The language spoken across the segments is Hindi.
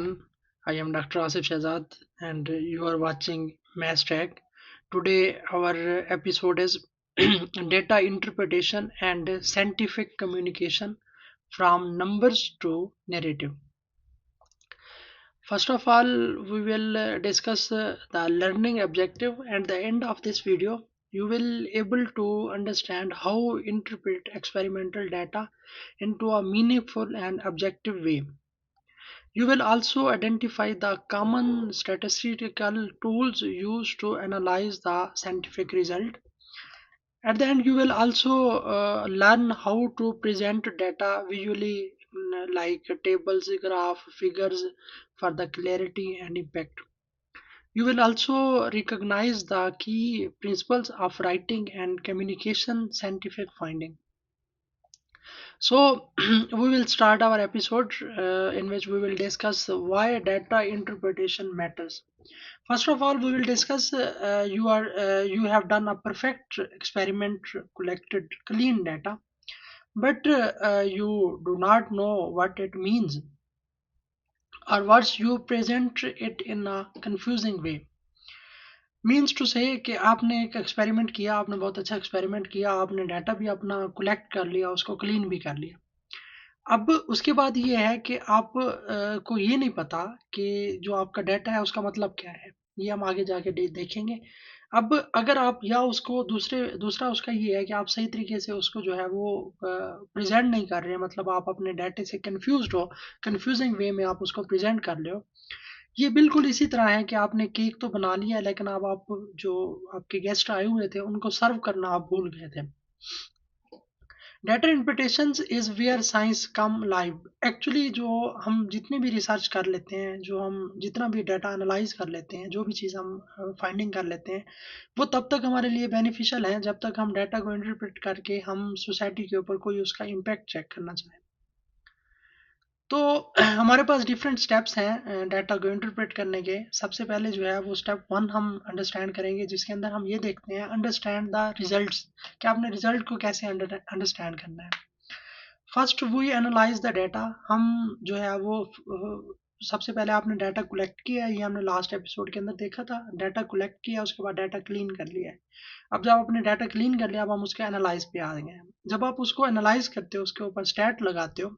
everyone. I am Dr. Asif Shahzad and you are watching Mass Track. Today our episode is data interpretation and scientific communication from numbers to narrative. First of all, we will discuss the learning objective. At the end of this video, you will able to understand how interpret experimental data into a meaningful and objective way. You will also identify the common statistical tools used to analyze the scientific result. At the end, you will also learn how to present data visually, like tables, graph, figures for the clarity and impact. You will also recognize the key principles of writing and communication scientific finding. So, we will start our episode in which we will discuss why data interpretation matters. First of all, we will discuss you have done a perfect experiment, collected clean data, but you do not know what it means, or worse, you present it in a confusing way. Means to say कि आपने एक एक्सपेरिमेंट किया, आपने बहुत अच्छा एक्सपेरिमेंट किया, आपने डाटा भी अपना कलेक्ट कर लिया, उसको क्लीन भी कर लिया। अब उसके बाद ये है कि आप को ये नहीं पता कि जो आपका डाटा है उसका मतलब क्या है। ये हम आगे जाके देखेंगे। अब अगर आप या उसको दूसरा उसका ये है कि आप सही तरीके से उसको जो है वो प्रेजेंट नहीं कर रहे हैं, मतलब आप अपने डाटे से कंफ्यूज्ड हो, कंफ्यूजिंग वे में आप उसको प्रेजेंट कर रहे हो। ये बिल्कुल इसी तरह है कि आपने केक तो बना लिया है, लेकिन अब आप जो आपके गेस्ट आए हुए थे उनको सर्व करना आप भूल गए थे। Data interpretation is where science come live. Actually जो हम जितनी भी रिसर्च कर लेते हैं, जो हम जितना भी डाटा एनालाइज कर लेते हैं, जो भी चीज़ हम फाइंडिंग कर लेते हैं, वो तब तक हमारे लिए बेनिफिशियल है जब तक हम डाटा को इंटरप्रेट करके हम सोसाइटी के ऊपर कोई उसका इम्पैक्ट चेक करना चाहें। तो हमारे पास डिफरेंट स्टेप्स हैं डाटा को इंटरप्रेट करने के। सबसे पहले जो है वो स्टेप 1 हम अंडरस्टैंड करेंगे, जिसके अंदर हम ये देखते हैं अंडरस्टैंड द रिजल्ट्स, कि आपने रिजल्ट को कैसे अंडरस्टैंड करना है। First we analyse the data. हम जो है वो सबसे पहले आपने डाटा कलेक्ट किया है, ये हमने लास्ट एपिसोड के अंदर देखा था। डाटा कलेक्ट किया, उसके बाद डाटा क्लीन कर लिया है। अब जब आपने डाटा क्लीन कर लिया, अब हम उसके एनालाइज पे आ गए हैं। जब आप उसको एनालाइज करते हो, उसके ऊपर स्टैट लगाते हो,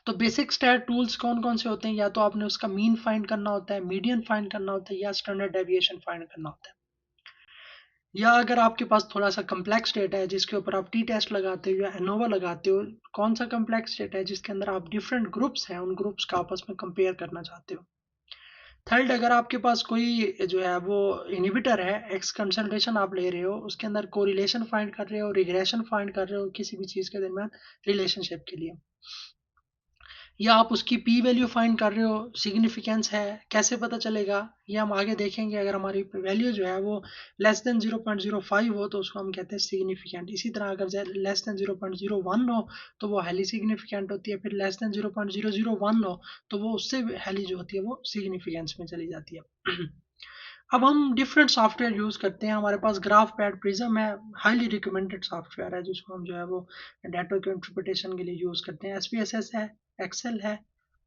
तो बेसिक स्टैट टूल्स कौन कौन से होते हैं? या तो आपने उसका मीन फाइंड करना होता है, मीडियन फाइंड करना होता है, या स्टैंडर्ड डेविएशन फाइंड करना होता है। या अगर आपके पास थोड़ा सा कम्प्लेक्स डेटा है जिसके ऊपर आप टी टेस्ट लगाते हो या एनोवा लगाते हो, कौन सा कम्प्लेक्स डेटा है जिसके अंदर आप डिफरेंट ग्रुप्स हैं, उन ग्रुप्स का आपस में कंपेयर करना चाहते हो। थर्ड, अगर आपके पास कोई जो है वो इनहिबिटर है, एक्स कंसल्टेशन आप ले रहे हो, उसके अंदर कोरिलेशन फाइंड कर रहे हो, रिग्रेशन फाइंड कर रहे हो किसी भी चीज़ के दरमियान रिलेशनशिप के लिए, या आप उसकी पी वैल्यू फाइंड कर रहे हो, सिग्निफिकेंस है, कैसे पता चलेगा? ये हम आगे देखेंगे। अगर हमारी वैल्यू जो है वो लेस देन 0.05 हो तो उसको हम कहते हैं सिग्निफिकेंट। इसी तरह अगर लेस देन 0.01 हो तो वो हाईली सिग्निफिकेंट होती है। फिर लेस देन 0.001 हो तो वो उससे हाईली जो होती है वो सिग्निफिकेंस में चली जाती है। अब हम डिफरेंट सॉफ्टवेयर यूज़ करते हैं। हमारे पास ग्राफ पैड प्रिज्म है, हाईली रिकमेंडेड सॉफ्टवेयर है, जिसको हम जो है वो डाटा के इंटरप्रिटेशन के लिए यूज़ करते हैं। SPSS है, एक्सेल है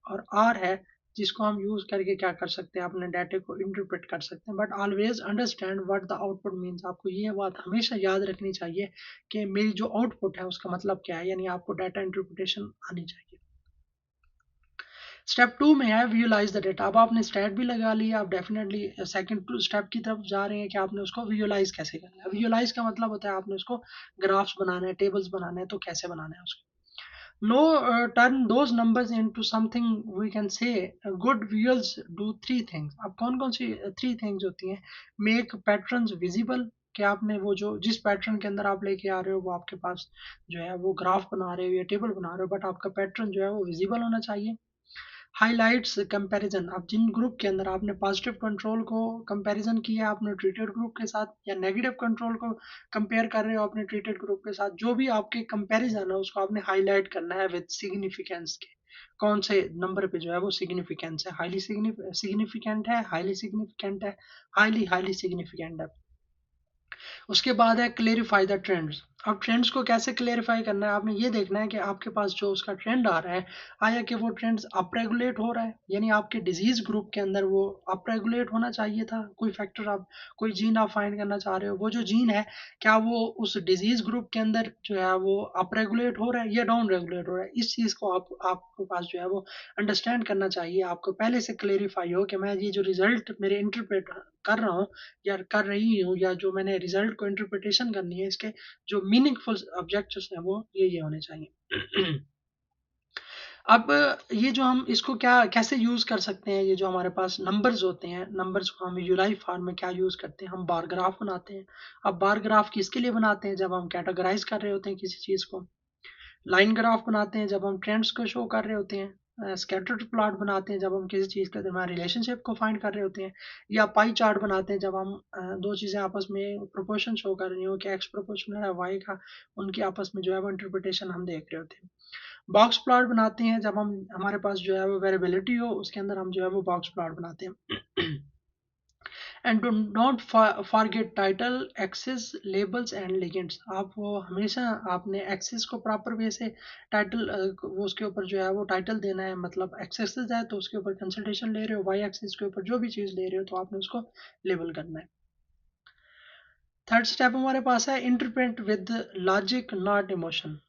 और आर है, जिसको हम यूज़ करके क्या कर सकते हैं, अपने डाटे को इंटरप्रेट कर सकते हैं। But always understand what the output means. आपको ये बात हमेशा याद रखनी चाहिए कि मेरी जो आउटपुट है उसका मतलब क्या है, यानी आपको डाटा इंटरप्रिटेशन आनी चाहिए। स्टेप 2 में है विजुअलाइज द डेटा। अब आपने स्टैट भी लगा लिया, आप डेफिनेटली सेकंड स्टेप की तरफ जा रहे हैं कि आपने उसको विजुअलाइज कैसे करना है। विजुअलाइज का मतलब होता है आपने उसको ग्राफ्स बनाना है, टेबल्स बनाना है, तो कैसे बनाना है उसको। Now turn those numbers into something we can see good visuals do three things. अब कौन कौन सी थ्री थिंग्स होती हैं? मेक पैटर्न्स विजिबल, कि आपने वो जो जिस पैटर्न के अंदर आप लेके आ रहे हो वो आपके पास जो है वो ग्राफ बना रहे हो या टेबल बना रहे हो, बट आपका पैटर्न जो है वो विजिबल होना चाहिए। Highlights comparison. अब जिन ग्रुप के अंदर आपने पॉजिटिव कंट्रोल को कंपैरिजन किया आपने ट्रीटेड ग्रुप के साथ, या नेगेटिव कंट्रोल को कंपेयर कर रहे हो अपने ट्रीटेड ग्रुप के साथ, जो भी आपके कंपैरिजन है उसको आपने हाईलाइट करना है विद सिग्निफिकेंस के। कौन से नंबर पे जो है वो सिग्निफिकेंस है, हाईली सिग्निफिकेंट है, हाईली सिग्निफिकेंट है, हाईली हाईली सिग्निफिकेंट है। उसके बाद है क्लेरिफाई द ट्रेंड्स। अब ट्रेंड्स को कैसे क्लेरिफाई करना है, आपने ये देखना है कि आपके पास जो उसका ट्रेंड आ रहा है, आया कि वो ट्रेंड्स अप रेगुलेट हो रहा है, यानी आपके डिजीज ग्रुप के अंदर वो अप रेगुलेट होना चाहिए था। कोई फैक्टर आप, कोई जीन आप फाइंड करना चाह रहे हो, वो जो जीन है क्या वो उस डिजीज ग्रुप के अंदर जो है वो अप रेगुलेट हो रहा है या डाउन रेगुलेट हो रहा है। इस चीज़ को आपके पास जो है वो अंडरस्टैंड करना चाहिए। आपको पहले से क्लेरिफाई हो कि मैं ये जो रिजल्ट मेरे इंटरप्रेट कर रहा हूँ या कर रही हूँ, या जो मैंने रिजल्ट को इंटरप्रिटेशन करनी है, इसके जो मीनिंगफुल ऑब्जेक्टिव्स हैं वो ये होने चाहिए। अब ये जो हम इसको क्या कैसे यूज कर सकते हैं, ये जो हमारे पास नंबर्स होते हैं, नंबर्स को हम यूलाई फॉर्म में क्या यूज करते हैं, हम बार ग्राफ बनाते हैं। अब बार ग्राफ किसके लिए बनाते हैं, जब हम कैटेगराइज कर रहे होते हैं किसी चीज को। लाइन ग्राफ बनाते हैं जब हम ट्रेंड्स को शो कर रहे होते हैं। स्कैटर्ड प्लॉट बनाते हैं जब हम किसी चीज़ के दरम्यान रिलेशनशिप को फाइंड कर रहे होते हैं। या पाई चार्ट बनाते हैं जब हम दो चीज़ें आपस में प्रोपोर्शन शो कर रही हो कि एक्स प्रोपोर्शनल है वाई का, उनकी आपस में जो है वो इंटरप्रिटेशन हम देख रहे होते हैं। बॉक्स प्लॉट बनाते हैं जब हम हमारे पास जो है वो वेरिएबिलिटी हो, उसके अंदर हम जो है वो बॉक्स प्लॉट बनाते हैं। And do not forget title, axes, labels and legends. आप वो हमेशा आपने एक्सेस को प्रॉपर वे से टाइटल वो उसके ऊपर जो है वो टाइटल देना है। मतलब एक्सेसेस है तो उसके ऊपर कंसल्टेशन ले रहे हो, वाई एक्सेस के ऊपर जो भी चीज़ ले रहे हो तो आपने उसको लेबल करना है। थर्ड स्टेप हमारे पास है interpret with logic not emotion.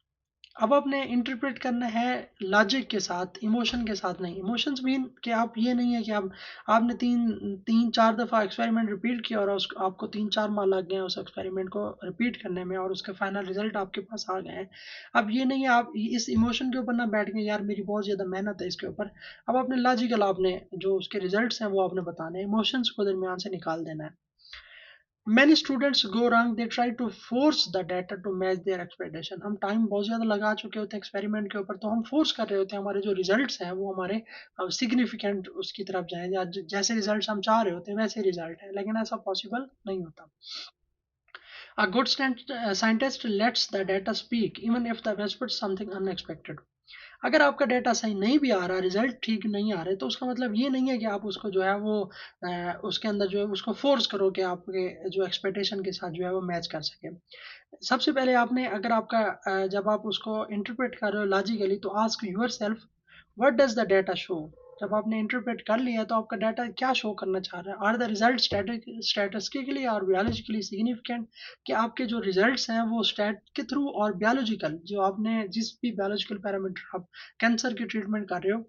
अब आपने इंटरप्रेट करना है लॉजिक के साथ, इमोशन के साथ नहीं। इमोशंस मीन कि आप ये नहीं है कि आप आपने तीन चार दफ़ा एक्सपेरिमेंट रिपीट किया और आपको 3-4 माह लग गए हैं उस एक्सपेरिमेंट को रिपीट करने में और उसका फाइनल रिजल्ट आपके पास आ गए हैं। अब ये नहीं है आप इस इमोशन के ऊपर ना बैठ गए यार मेरी बहुत ज़्यादा मेहनत है इसके ऊपर। अब आपने लॉजिकल, आपने जो उसके रिजल्ट्स हैं वो आपने बताने हैं, इमोशंस को दरमियान से निकाल देना है। Many students go wrong, they try to force the data to match their expectation। हम टाइम बहुत ज़्यादा लगा चुके होते हैं एक्सपेरिमेंट के ऊपर, तो हम फोर्स कर रहे होते हैं हमारे जो रिजल्ट्स हैं वो हमारे सिग्निफिकेंट उसकी तरफ जाएं, या जैसे रिजल्ट्स हम चाह रहे होते हैं वैसे रिजल्ट है, लेकिन ऐसा पॉसिबल नहीं होता। A good scientist lets the data speak even if the whispers something unexpected। अगर आपका डेटा सही नहीं भी आ रहा, रिजल्ट ठीक नहीं आ रहे, तो उसका मतलब ये नहीं है कि आप उसको जो है वो उसके अंदर जो है उसको फोर्स करो कि आपके जो एक्सपेक्टेशन के साथ जो है वो मैच कर सके। सबसे पहले आपने, अगर आपका जब आप उसको इंटरप्रेट कर रहे हो लॉजिकली, तो ask yourself what does the data show. जब आपने इंटरप्रेट कर लिया तो आपका डाटा क्या शो करना चाह रहा है। आर द रिजल्ट स्टैटिस्टिकली और बियोलॉजिकली सिग्निफिकेंट, कि आपके जो रिजल्ट्स हैं वो स्टैट के थ्रू और बियोलॉजिकल, जो आपने जिस भी बियोलॉजिकल पैरामीटर आप कैंसर की ट्रीटमेंट कर रहे हो,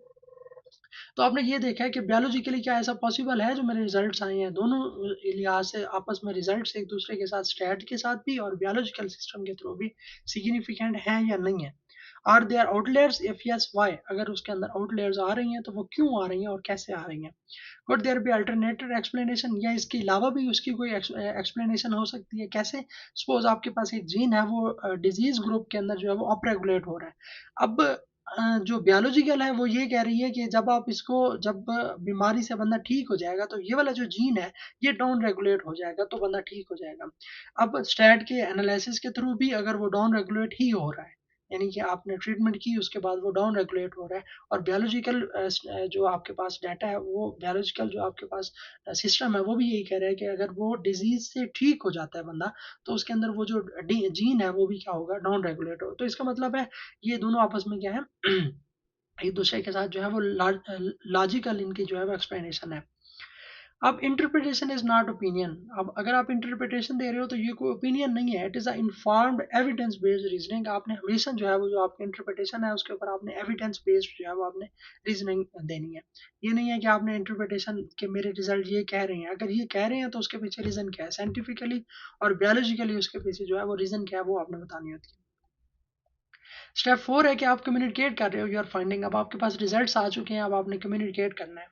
तो आपने ये देखा है कि बायोलॉजिकली क्या ऐसा पॉसिबल है जो मेरे रिजल्ट्स आए हैं, दोनों लिहाज से आपस में रिजल्ट्स एक दूसरे के साथ, स्टैट के साथ भी और बायोलॉजिकल सिस्टम के थ्रू भी सिग्निफिकेंट हैं या नहीं है। Are there outliers, if yes why, अगर उसके अंदर आउटलेयर्स आ रही हैं तो वो क्यों आ रही हैं और कैसे आ रही हैं। Could there be alternative explanation, या इसके अलावा भी उसकी कोई एक्सप्लेनेशन हो सकती है। कैसे, सपोज आपके पास एक जीन है वो डिजीज ग्रुप के अंदर जो है वो अप रेगुलेट हो रहा है। अब जो बायोलॉजिकल है वो ये कह रही है कि जब आप इसको, जब बीमारी से बंदा ठीक हो जाएगा तो ये वाला जो जीन है ये डाउन रेगुलेट हो जाएगा तो बंदा ठीक हो जाएगा। अब स्टैट के एनालिसिस के थ्रू भी अगर वो डाउन रेगुलेट ही हो रहा है, यानी कि आपने ट्रीटमेंट की उसके बाद वो डाउन रेगुलेट हो रहा है, और बायोलॉजिकल जो आपके पास डाटा है, वो बायोलॉजिकल जो आपके पास सिस्टम है वो भी यही कह रहा है कि अगर वो डिजीज से ठीक हो जाता है बंदा, तो उसके अंदर वो जो जीन है वो भी क्या होगा, डाउन रेगुलेट हो। तो इसका मतलब है ये दोनों आपस में क्या है, एक दूसरे के साथ जो है वो लॉजिकल इनकी जो है वो एक्सप्लेनेशन है। अब इंटरप्रिटेशन इज नॉट ओपिनियन। अब अगर आप इंटरप्रिटेशन दे रहे हो तो ये कोई ओपिनियन नहीं है, it is a informed evidence based reasoning. आपने हमेशा जो है वो जो आपकी इंटरप्रिटेशन है उसके ऊपर आपने एविडेंस बेस्ड जो है वो आपने रीजनिंग देनी है। ये नहीं है कि आपने इंटरप्रिटेशन के मेरे रिजल्ट ये कह रहे हैं, अगर ये कह रहे हैं तो उसके पीछे रीजन क्या है, साइंटिफिकली और बायोलॉजिकली उसके पीछे जो है वो रीजन क्या है वो आपने बतानी होती है। स्टेप 4 है कि आप कम्युनिकेट कर रहे हो योर फाइंडिंग। अब आपके पास रिजल्ट्स आ चुके हैं, अब आपने कम्युनिकेट करना है।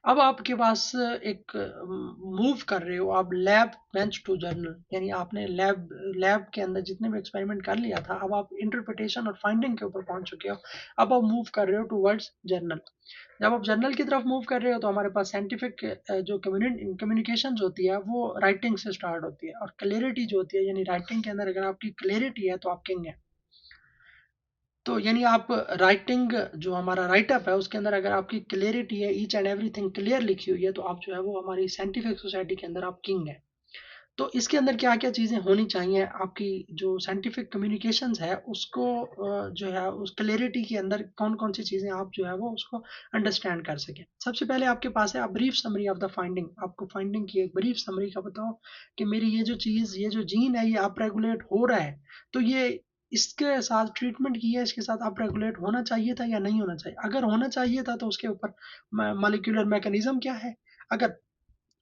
अब आपके पास एक मूव कर रहे हो आप लैब बेंच टू जर्नल, यानी आपने लैब लैब के अंदर जितने भी एक्सपेरिमेंट कर लिया था, अब आप इंटरप्रिटेशन और फाइंडिंग के ऊपर पहुंच चुके हो। अब आप मूव कर रहे हो टूवर्ड्स जर्नल। जब आप जर्नल की तरफ मूव कर रहे हो तो हमारे पास साइंटिफिक जो कम्युनिकेशन होती है वो राइटिंग से स्टार्ट होती है, और क्लियरिटी जो होती है, यानी राइटिंग के अंदर अगर आपकी क्लियरिटी है तो आप किंग है। तो यानी आप राइटिंग, जो हमारा राइटअप है उसके अंदर अगर आपकी क्लियरिटी है, ईच एंड एवरीथिंग क्लियर लिखी हुई है, तो आप जो है वो हमारी साइंटिफिक सोसाइटी के अंदर आप किंग है। तो इसके अंदर क्या-क्या चीज़ें होनी चाहिए, आपकी जो साइंटिफिक कम्युनिकेशंस है उसको जो है उस क्लैरिटी के अंदर कौन-कौन सी चीज़ें आप जो है वो उसको अंडरस्टैंड कर सकें। सबसे पहले आपके पास है a brief summary of the finding, आपको फाइंडिंग की एक ब्रीफ समरी का बताओ कि मेरी ये जो चीज़, ये जो जीन है ये अप रेगुलेट हो रहा है, तो ये इसके साथ ट्रीटमेंट की है, इसके साथ अप रेगुलेट होना चाहिए था या नहीं होना चाहिए? अगर होना चाहिए था तो उसके ऊपर मॉलिक्यूलर मैकेनिज़्म क्या है? अगर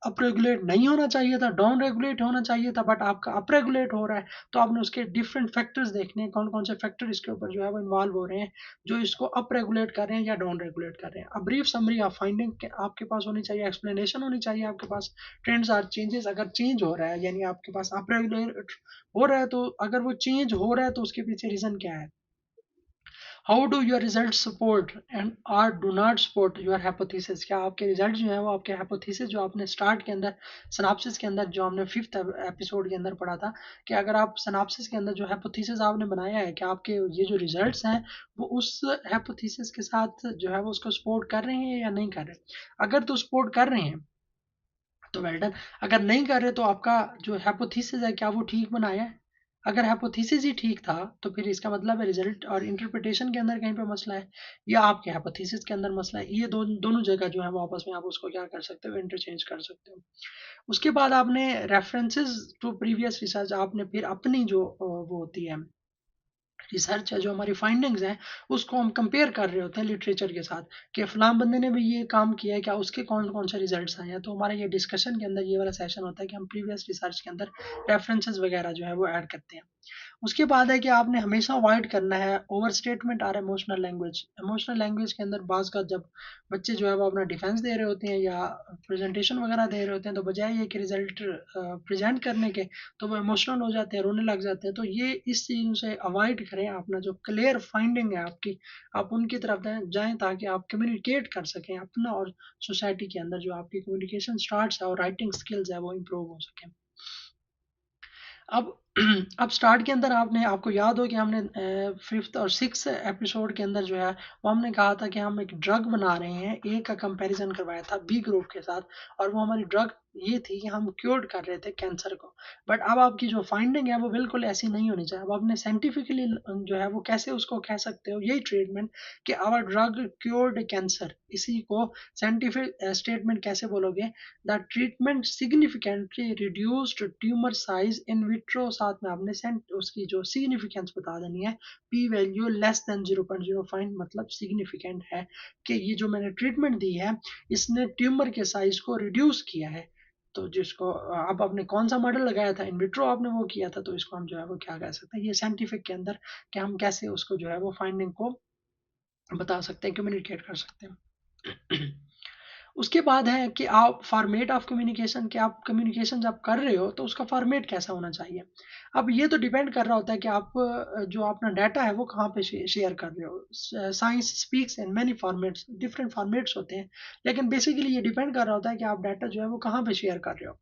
अप रेगुलेट नहीं होना चाहिए था, डाउन रेगुलेट होना चाहिए था, बट आपका अप रेगुलेट हो रहा है, तो आपने उसके डिफरेंट फैक्टर्स देखने हैं, कौन-कौन से फैक्टर इसके ऊपर जो है वो इन्वॉल्व हो रहे हैं, जो इसको अप रेगुलेट कर रहे हैं या डाउन रेगुलेट कर रहे हैं। A brief summary of finding के आपके पास होनी चाहिए, एक्सप्लेनेशन होनी चाहिए आपके पास, ट्रेंड्स आर चेंजेस, अगर चेंज हो रहा है यानी आपके पास अप रेगुलेट हो रहा है, तो अगर वो चेंज हो रहा है तो उसके पीछे रीज़न क्या है? How do your result support and or do not support your hypothesis, क्या आपके रिजल्ट जो है वो आपके हाइपोथेसिस जो आपने स्टार्ट के अंदर सिनॉप्सिस के अंदर जो हमने फिफ्थ एपिसोड के अंदर पढ़ा था, कि अगर आप सिनॉप्सिस के अंदर जो हाइपोथेसिस आपने बनाया है कि आपके ये जो रिजल्ट्स हैं वो उस हाइपोथेसिस के साथ जो है वो उसको सपोर्ट कर रहे हैं या नहीं कर रहे। अगर तो सपोर्ट कर रहे हैं तो वेल डन, अगर नहीं कर रहे तो आपका जो हाइपोथेसिस है क्या वो ठीक बनाया है? अगर हाइपोथेसिस ही ठीक था तो फिर इसका मतलब है रिजल्ट और इंटरप्रिटेशन के अंदर कहीं पे मसला है या आपके हाइपोथेसिस के अंदर मसला है। ये दोनों जगह जो है वो आपस में आप उसको क्या कर सकते हो, इंटरचेंज कर सकते हो। उसके बाद आपने रेफरेंसेस टू प्रीवियस रिसर्च, आपने फिर अपनी जो वो होती है रिसर्च है, जो हमारी फाइंडिंग्स हैं उसको हम कंपेयर कर रहे होते हैं लिटरेचर के साथ कि फलां बंदे ने भी ये काम किया है, क्या उसके कौन कौन से रिजल्ट्स आए हैं। तो हमारा ये डिस्कशन के अंदर ये वाला सेशन होता है कि हम प्रीवियस रिसर्च के अंदर रेफरेंसेस वगैरह जो है वो ऐड करते हैं। उसके बाद है कि आपने हमेशा अवॉइड करना है ओवर स्टेटमेंट और इमोशनल लैंग्वेज। इमोशनल लैंग्वेज के अंदर बाज़ का जब बच्चे जो है वो अपना डिफेंस दे रहे होते हैं या प्रेजेंटेशन वगैरह दे रहे होते हैं, तो बजाय ये कि रिजल्ट प्रेजेंट करने के, तो वो इमोशनल हो जाते हैं, रोने लग जाते हैं। तो ये इस चीज़ों से अवॉइड करें, अपना जो क्लियर फाइंडिंग है आपकी, आप उनकी तरफ जाएं ताकि आप कम्युनिकेट कर सकें अपना और सोसाइटी के अंदर जो आपकी कम्युनिकेशन स्टार्ट्स है और राइटिंग स्किल्स है वो इम्प्रूव हो सकें। अब अब स्टार्ट के अंदर आपने, आपको याद हो कि हमने फिफ्थ और सिक्स एपिसोड के अंदर जो है वो हमने कहा था कि हम एक ड्रग बना रहे हैं, ए का कंपैरिजन करवाया था बी ग्रुप के साथ, और वो हमारी ड्रग ये थी कि हम क्योर कर रहे थे कैंसर को। बट अब आपकी जो फाइंडिंग है वो बिल्कुल ऐसी नहीं होनी चाहिए। अब आपने साइंटिफिकली जो है वो कैसे उसको कह सकते हो यही ट्रीटमेंट कि आवर ड्रग क्योर्ड कैंसर, इसी को साइंटिफिक स्टेटमेंट कैसे बोलोगे? The treatment significantly reduced tumour size in vitro, साथ में आपने सेंट उसकी जो सिग्निफिकेंस बता देनी है, पी वैल्यू लेस देन 0.05, मतलब सिग्निफिकेंट है कि ये जो मैंने ट्रीटमेंट दी है इसने ट्यूमर के साइज को रिड्यूस किया है। तो जिसको अब आपने कौन सा मॉडल लगाया था, इन विट्रो आपने वो किया था, तो इसको हम जो है वो क्या कह सकते हैं, ये साइंटिफिक के अंदर कि हम कैसे उसको जो है वो फाइंडिंग को बता सकते हैं, कम्युनिकेट कर सकते हैं। उसके बाद है कि आप फॉर्मेट ऑफ कम्युनिकेशन, कि आप कम्युनिकेशन जब कर रहे हो तो उसका फॉर्मेट कैसा होना चाहिए। अब ये तो डिपेंड कर रहा होता है कि आप जो अपना डाटा है वो कहाँ पे शेयर कर रहे हो। Science speaks in many formats, different formats होते हैं, लेकिन बेसिकली ये डिपेंड कर रहा होता है कि आप डाटा जो है वो कहाँ पे शेयर कर रहे हो।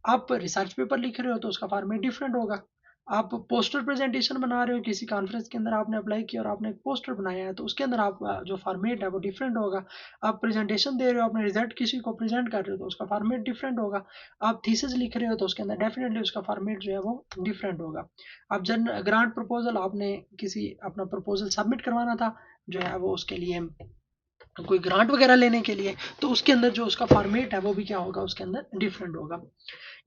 आप रिसर्च पेपर लिख रहे हो तो उसका फॉर्मेट डिफरेंट होगा। आप पोस्टर प्रेजेंटेशन बना रहे हो, किसी कॉन्फ्रेंस के अंदर आपने अप्लाई किया और आपने एक पोस्टर बनाया है, तो उसके अंदर आप जो फॉर्मेट है वो डिफरेंट होगा। आप प्रेजेंटेशन दे रहे हो, अपने रिजल्ट किसी को प्रेजेंट कर रहे हो तो उसका फॉर्मेट डिफरेंट होगा। आप थीसिस लिख रहे हो तो उसके अंदर डेफिनेटली उसका फॉर्मेट जो है वो डिफरेंट होगा। आप जन ग्रांट प्रपोजल, आपने किसी अपना प्रपोजल सबमिट करवाना था जो है वो उसके लिए कोई ग्रांट वगैरह लेने के लिए, तो उसके अंदर जो उसका फॉर्मेट है वो भी क्या होगा, उसके अंदर डिफरेंट होगा।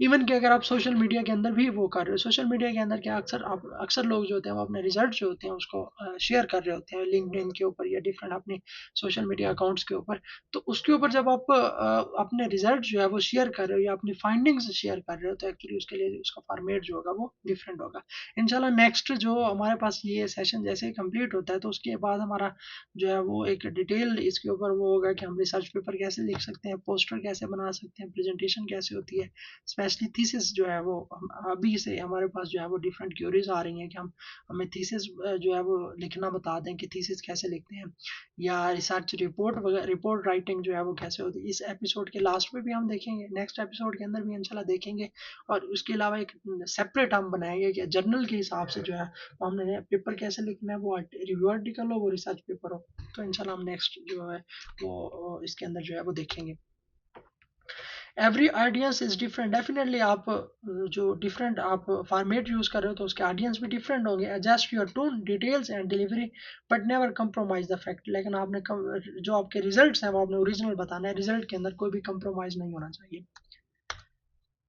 इवन कि अगर आप सोशल मीडिया के अंदर भी वो कर रहे हो, सोशल मीडिया के अंदर क्या अक्सर लोग जो होते हैं वो अपने रिजल्ट जो होते हैं उसको शेयर कर रहे होते हैं लिंक्डइन के ऊपर या डिफरेंट अपने सोशल मीडिया अकाउंट्स के ऊपर। तो उसके ऊपर जब आप अपने रिजल्ट जो है वो शेयर कर रहे हो या अपनी फाइंडिंग्स शेयर कर रहे हो, तो एक्चुअली उसके लिए उसका फॉर्मेट जो होगा वो डिफरेंट होगा। इंशाल्लाह नेक्स्ट जो हमारे पास ये सेशन जैसे ही कंप्लीट होता है तो उसके बाद हमारा जो है वो एक डिटेल इसके ऊपर वो होगा कि हम रिसर्च पेपर कैसे लिख सकते हैं, पोस्टर कैसे बना सकते हैं, प्रेजेंटेशन कैसे होती है, स्पेशली थीसिस जो है वो अभी से हमारे पास जो है वो डिफरेंट क्यूरीज आ रही हैं कि हम हमें थीसिस जो है वो लिखना बता दें कि थीसिस कैसे लिखते हैं, या रिसर्च रिपोर्ट राइटिंग जो है वो कैसे होती है। इस एपिसोड के लास्ट में भी हम देखेंगे, नेक्स्ट एपिसोड के अंदर भी इंशाल्लाह देखेंगे। और उसके अलावा एक सेपरेट हम बनाएंगे कि जर्नल के हिसाब से जो है वो हमने पेपर कैसे लिखना है, वो रिव्यू आर्टिकल हो वो रिसर्च पेपर हो। तो इंशाल्लाह हम नेक्स्ट जो है वो इसके अंदर जो है वो देखेंगे। Every audience is different. Definitely आप जो डिफरेंट आप फॉर्मेट यूज कर रहे हो तो उसके ऑडियंस भी डिफरेंट होंगे। Adjust your tone, details and delivery, but never compromise the fact. लेकिन आपने जो आपके रिजल्ट्स हैं वो आपने ओरिजिनल बताना है, रिजल्ट के अंदर कोई भी कंप्रोमाइज नहीं होना चाहिए।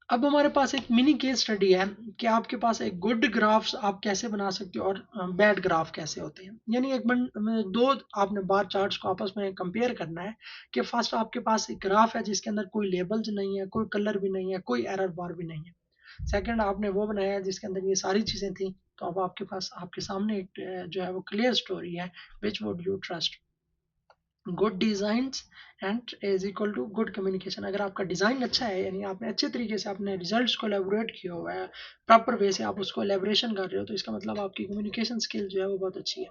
अब हमारे पास एक मिनी केस स्टडी है कि आपके पास एक गुड ग्राफ्स आप कैसे बना सकते हो और बैड ग्राफ कैसे होते हैं। यानी दो आपने बार चार्ट्स को आपस में कंपेयर करना है कि फर्स्ट आपके पास एक ग्राफ है जिसके अंदर कोई लेबल्स नहीं है, कोई कलर भी नहीं है, कोई एरर बार भी नहीं है। सेकंड आपने वो बनाया है जिसके अंदर ये सारी चीजें थी। तो अब आपके पास आपके सामने एक जो है वो क्लियर स्टोरी है। Which would you trust? Good designs and is equal to good communication. अगर आपका डिज़ाइन अच्छा है, यानी आपने अच्छे तरीके से अपने रिजल्ट्स को एलेबोरेट किया हुआ है, प्रॉपर वे से आप उसको एलेबोरेशन कर रहे हो, तो इसका मतलब आपकी कम्युनिकेशन स्किल जो है वो बहुत अच्छी है।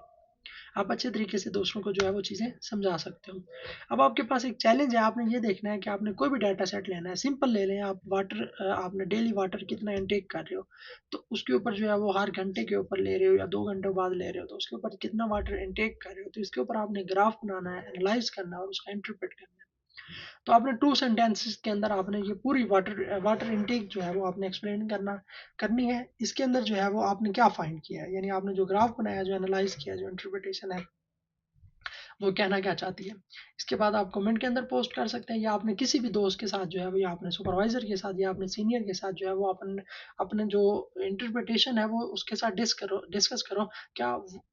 आप अच्छे तरीके से दूसरों को जो है वो चीज़ें समझा सकते हो। अब आपके पास एक चैलेंज है, आपने ये देखना है कि आपने कोई भी डाटा सेट लेना है। सिंपल ले लें आप, वाटर आपने डेली वाटर कितना इनटेक कर रहे हो, तो उसके ऊपर जो है वो हर घंटे के ऊपर ले रहे हो या 2 घंटे बाद ले रहे हो, तो उसके ऊपर कितना वाटर इनटेक कर रहे हो, तो इसके ऊपर आपने ग्राफ बनाना है, एनालाइज करना है और उसका इंटरप्रेट करना है। तो आपने 2 सेंटेंसेस के अंदर आपने ये पूरी वाटर वाटर इनटेक जो है वो आपने एक्सप्लेन करनी है। इसके अंदर जो है वो आपने क्या फाइंड किया है, यानी आपने जो ग्राफ बनाया, जो एनालाइज किया, जो इंटरप्रिटेशन है, वो कहना क्या चाहती है। इसके बाद आप कमेंट के अंदर पोस्ट कर सकते हैं, या आपने किसी भी दोस्त के साथ जो है वो, या अपने सुपरवाइजर के साथ, या अपने सीनियर के साथ जो है वो अपन अपने जो इंटरप्रिटेशन है वो उसके साथ डिस्कस करो। क्या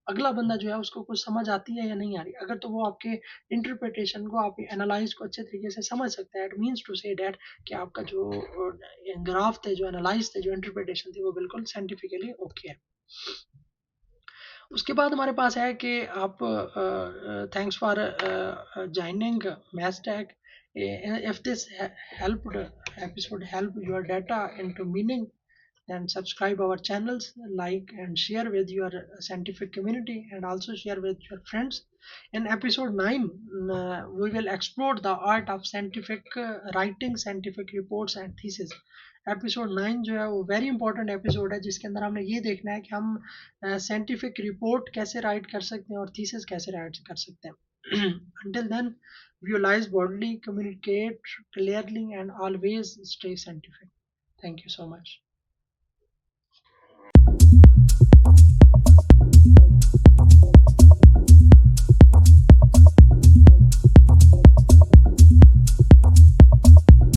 अगला बंदा जो है उसको कुछ समझ आती है या नहीं आ रही। अगर तो वो आपके इंटरप्रिटेशन को, आपके एनालाइज को अच्छे तरीके से समझ सकता है, it means to say that कि आपका जो ग्राफ थे, जो एनालाइज थे, जो इंटरप्रिटेशन थी, वो बिल्कुल साइंटिफिकली ओके है। उसके बाद हमारे पास है कि आप thanks for joining Mystag. if this helped episode help your data into meaning, then subscribe our channels, like and share with your scientific community, and also share with your friends. In episode 9, we will explore the art of scientific writing scientific reports and thesis. Episode 9 जो है वो वेरी इंपॉर्टेंट एपिसोड है, जिसके अंदर हमने ये देखना है कि हम साइंटिफिक रिपोर्ट कैसे राइट कर सकते हैं और थीसिस कैसे राइट कर सकते हैं। until then, visualize boldly, communicate clearly, and always stay scientific. Thank you so much.